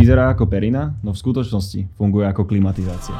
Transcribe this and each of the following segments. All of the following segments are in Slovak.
Vyzerá ako perina, no v skutočnosti funguje ako klimatizácia.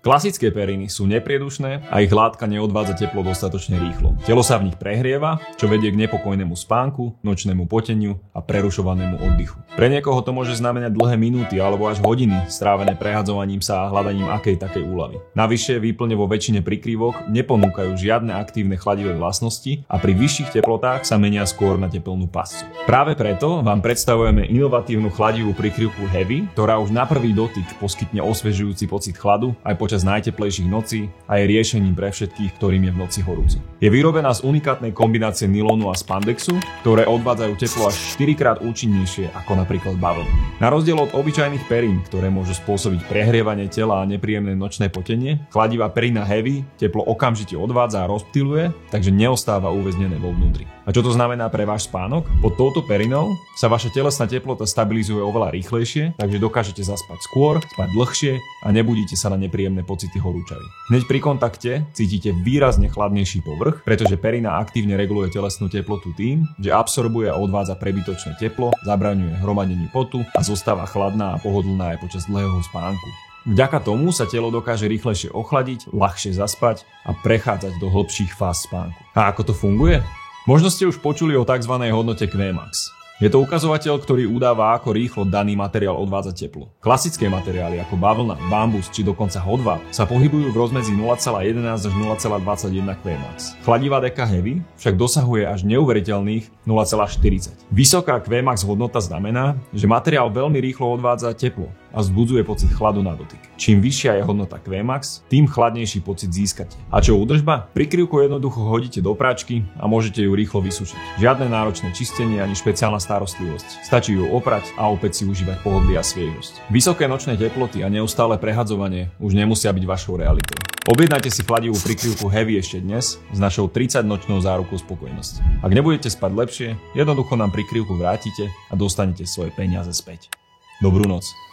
Klasické periny sú nepriedušné a ich látka neodvádza teplo dostatočne rýchlo. Telo sa v nich prehrieva, čo vedie k nepokojnému spánku, nočnému poteniu a prerušovanému oddychu. Pre niekoho to môže znamenať dlhé minúty alebo až hodiny strávené prehadzovaním sa a hľadaním akej takej úľavy. Navyše výplne vo väčšine prikrývok neponúkajú žiadne aktívne chladivé vlastnosti a pri vyšších teplotách sa menia skôr na tepelnú pascu. Práve preto vám predstavujeme inovatívnu chladivú prikryvku Heavy, ktorá už na prvý dotyk poskytne osviežujúci pocit chladu aj počas najteplejších nocí a je riešením pre všetkých, ktorým je v noci horúco. Je vyrobená z unikátnej kombinácie nylonu a spandexu, ktoré odvádzajú teplo až 4-krát účinnejšie ako napríklad bavlna. Na rozdiel od obyčajných perín, ktoré môžu spôsobiť prehrievanie tela a nepríjemné nočné potenie, chladivá perina Heavy teplo okamžite odvádza a rozptyluje, takže neostáva uväznené vo vnútri. A čo to znamená pre váš spánok? Pod touto perinou sa vaša telesná teplota stabilizuje oveľa rýchlejšie, takže dokážete zaspať skôr, spať dlhšie a nebudíte sa na nepríjemné pocity horúčavy. Hneď pri kontakte cítite výrazne chladnejší povrch, pretože perina aktívne reguluje telesnú teplotu tým, že absorbuje a odvádza prebytočné teplo, zabraňuje hromadeniu potu a zostáva chladná a pohodlná aj počas dlhého spánku. Vďaka tomu sa telo dokáže rýchlejšie ochladiť, ľahšie zaspať a prechádzať do hlbších fáz spánku. A ako to funguje? Možno ste už počuli o tzv. Hodnote Qmax. Je to ukazovateľ, ktorý udáva, ako rýchlo daný materiál odvádza teplo. Klasické materiály ako bavlna, bambus či dokonca hodváb sa pohybujú v rozmedzi 0,11 až 0,21 Qmax. Chladivá deka Heavy však dosahuje až neuveriteľných 0,40. Vysoká Qmax hodnota znamená, že materiál veľmi rýchlo odvádza teplo a vzbudzuje pocit chladu na dotyk. Čím vyššia je hodnota Qmax, tým chladnejší pocit získate. A čo údržba? Prikryvku jednoducho hodíte do pračky a môžete ju rýchlo vysušiť. Žiadne náročné čistenie ani špeciálna starostlivosť. Stačí ju oprať a opäť si užívať pohodlie a sviežosť. Vysoké nočné teploty a neustále prehadzovanie už nemusia byť vašou realitou. Objednajte si chladivú prikryvku Heavy ešte dnes s našou 30-nočnou zárukou spokojnosti. Ak nebudete spať lepšie, jednoducho nám prikryvku vrátite a dostanete svoje peniaze späť. Dobrú noc.